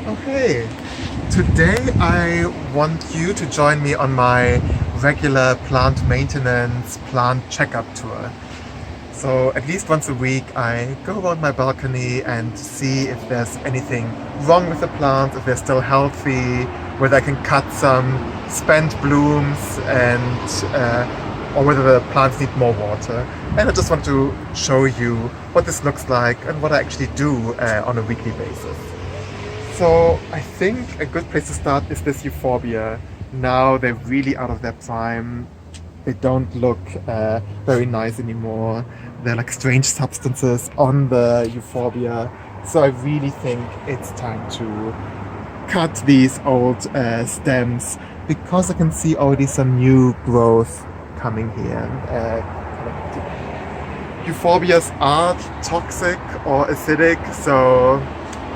Okay, today I want you to join me on my regular plant maintenance, plant checkup tour. So at least once a week I go around my balcony and see if there's anything wrong with the plants, if they're still healthy, whether I can cut some spent blooms or whether the plants need more water. And I just want to show you what this looks like and what I actually do on a weekly basis. So I think a good place to start is this euphorbia. Now they're really out of their prime. They don't look very nice anymore. They're like strange substances on the euphorbia. So I really think it's time to cut these old stems because I can see already some new growth coming here. Euphorbias are toxic or acidic, so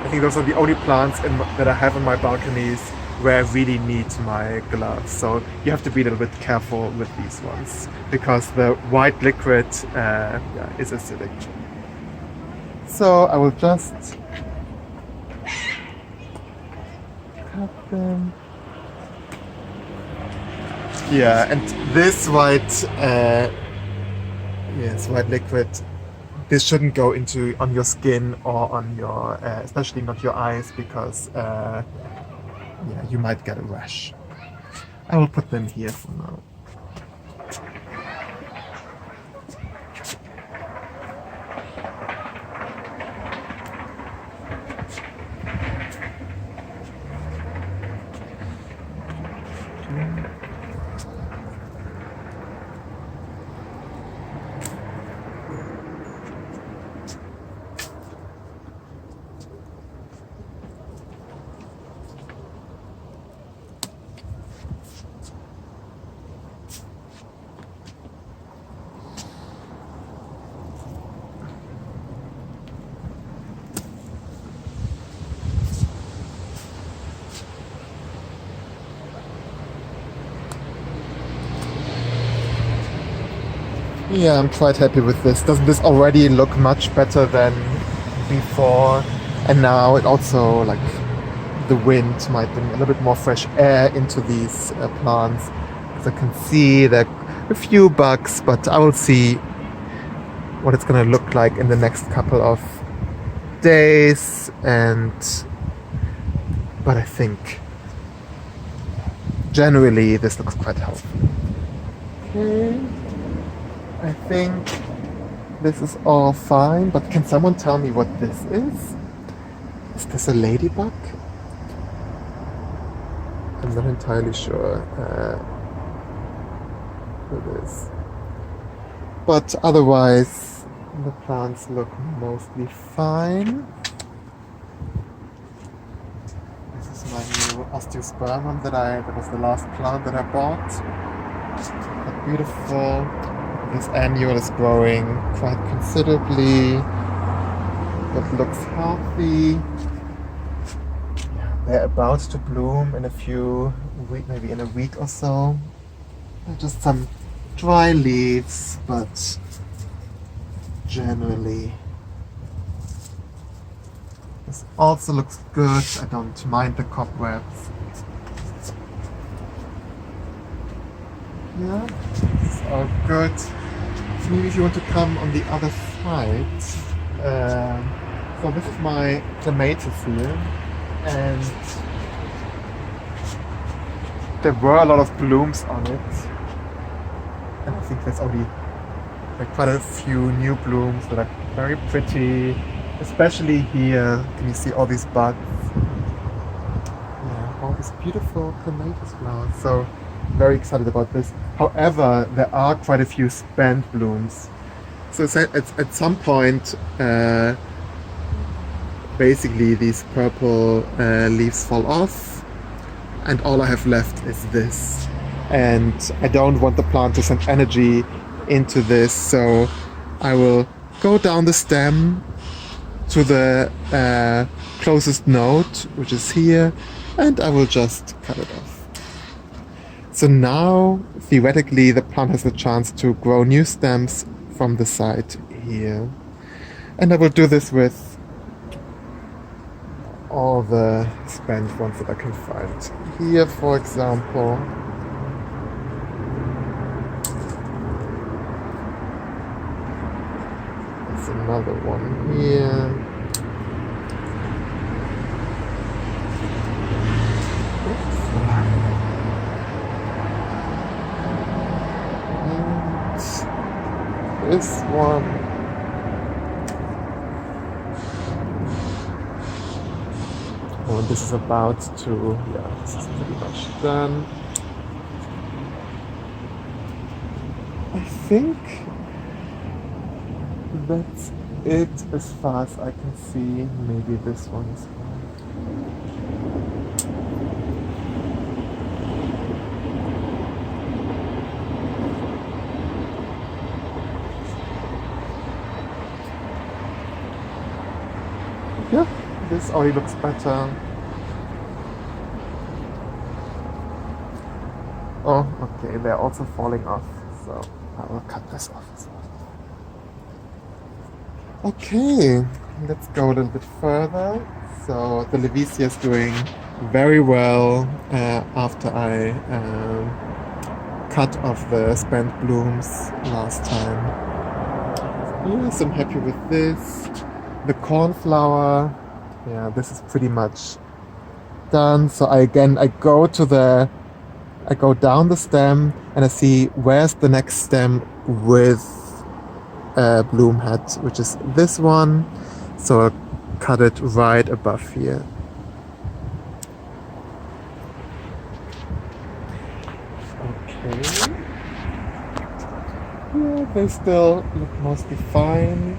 I think those are the only plants that I have on my balconies where I really need my gloves. So you have to be a little bit careful with these ones because the white liquid is acidic. So I will just cut them. Yeah, and this white liquid, this shouldn't go on your skin or on your, especially not your eyes, because you might get a rash. I will put them here for now. Yeah, I'm quite happy with this. Doesn't this already look much better than before? And now it also, like, the wind might bring a little bit more fresh air into these plants. As I can see, there are a few bugs, but I will see what it's going to look like in the next couple of days. But I think generally this looks quite healthy. Okay. I think this is all fine, but can someone tell me what this is? Is this a ladybug? I'm not entirely sure who it is. But otherwise, the plants look mostly fine. This is my new osteospermum that was the last plant that I bought. But beautiful. This annual is growing quite considerably, but looks healthy. They're about to bloom in a few weeks, maybe in a week or so. They're just some dry leaves, but generally this also looks good. I don't mind the cobwebs. Yeah, it's all good. So maybe if you want to come on the other side. So this is my clematis here, and there were a lot of blooms on it. And I think there's already like quite a few new blooms that are very pretty, especially here. Can you see all these buds? Yeah, all these beautiful clematis flowers. So very excited about this. However, there are quite a few spent blooms. So at some point, basically these purple leaves fall off, and all I have left is this. And I don't want the plant to send energy into this, so I will go down the stem to the closest node, which is here, and I will just cut it off. So now, theoretically, the plant has the chance to grow new stems from the side here. And I will do this with all the spent ones that I can find. Here, for example, there's another one here. And this one. Oh, this is about to, yeah, this is pretty much done. I think that's it as far as I can see. Maybe this one is fine. Yeah, this already looks better. Oh, okay, they're also falling off, so I will cut this off as well. Okay, let's go a little bit further. So the Levicia is doing very well after I cut off the spent blooms last time. Yes, I'm happy with this. The cornflower, yeah, this is pretty much done. So I go down the stem and I see where's the next stem with bloom head, which is this one. So I'll cut it right above here. Okay. Yeah, they still look mostly fine.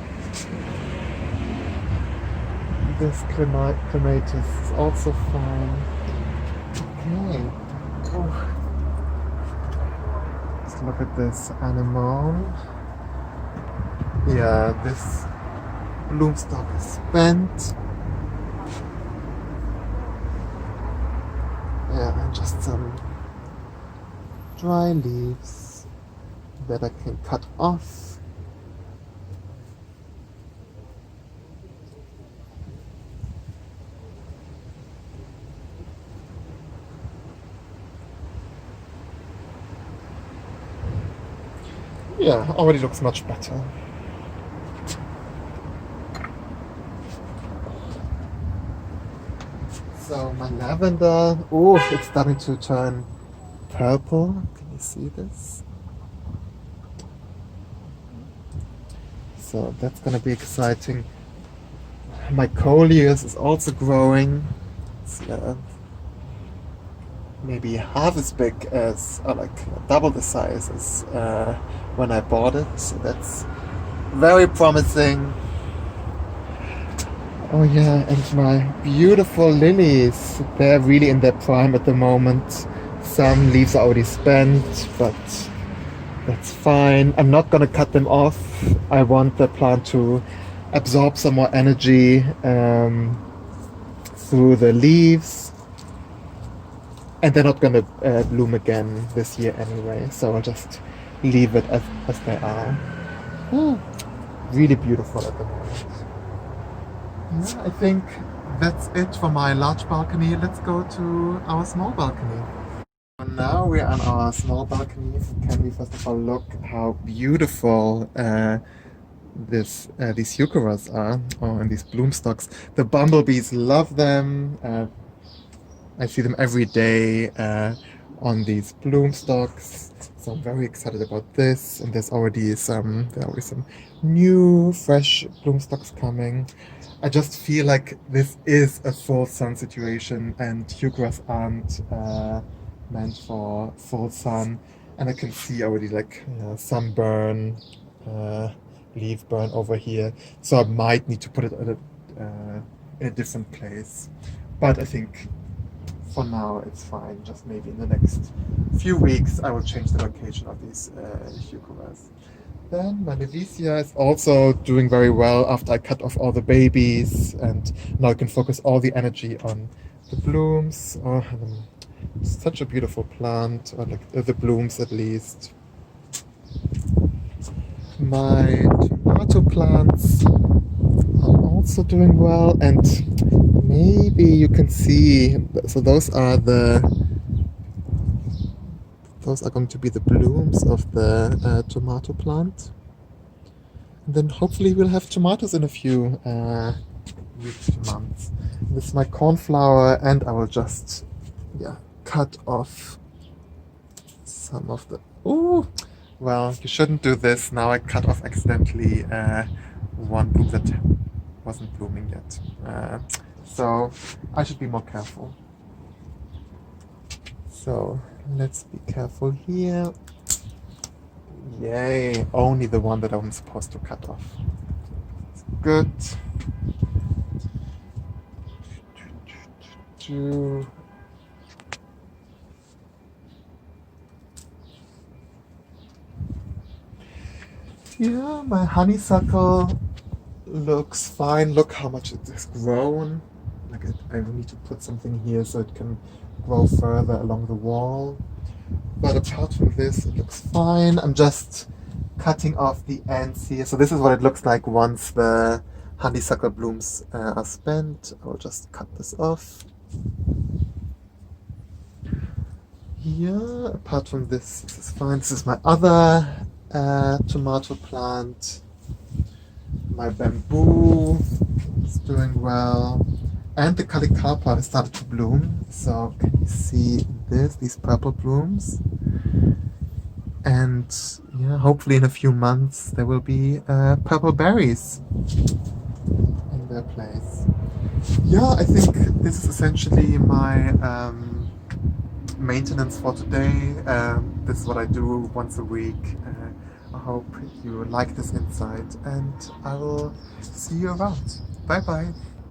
This clematis is also fine. Okay. Oh. Let's look at this anemone. Yeah, this bloom stalk is spent. Yeah, and just some dry leaves that I can cut off. Yeah, already looks much better. So my lavender, oh, it's starting to turn purple. Can you see this? So that's gonna be exciting. My coleus is also growing. It's maybe half as big as, or like double the size as when I bought it. So that's very promising. Oh yeah, and my beautiful lilies, they're really in their prime at the moment. Some leaves are already spent, but that's fine. I'm not gonna cut them off. I want the plant to absorb some more energy through the leaves. And they're not gonna bloom again this year anyway, so I'll just leave it as they are. Oh, really beautiful at the moment. Yeah, I think that's it for my large balcony. Let's go to our small balcony. Now we're on our small balcony. Can we first of all look how beautiful these eucharas are, and these bloom stalks. The bumblebees love them. I see them every day on these bloom stalks, so I'm very excited about this. And there are always some new, fresh bloom stalks coming. I just feel like this is a full sun situation, and eucharas aren't meant for full sun. And I can see already sunburn, leaf burn over here. So I might need to put it in a different place. But I think for now it's fine. Just maybe in the next few weeks I will change the location of these eucharas. Then my Levicia is also doing very well after I cut off all the babies, and now I can focus all the energy on the blooms. Oh, such a beautiful plant, or the blooms at least. My tomato plants are also doing well, and maybe you can see, so those are going to be the blooms of the tomato plant. And then hopefully we'll have tomatoes in a few weeks, months. This is my cornflower, and I will just, yeah, cut off some of the, ooh, well, you shouldn't do this. Now I cut off accidentally one bloom that wasn't blooming yet. So I should be more careful. So let's be careful here. Yay, only the one that I'm supposed to cut off. It's good. Yeah, my honeysuckle looks fine. Look how much it has grown. Like I need to put something here so it can grow further along the wall. But apart from this, it looks fine. I'm just cutting off the ends here. So this is what it looks like once the honeysuckle blooms are spent. I'll just cut this off. Yeah, apart from this, this is fine. This is my other tomato plant. My bamboo is doing well. And the calicarpa has started to bloom. So can you see this? These purple blooms. And yeah, hopefully in a few months there will be purple berries in their place. Yeah, I think this is essentially my maintenance for today. This is what I do once a week. I hope you like this insight, and I will see you around. Bye bye.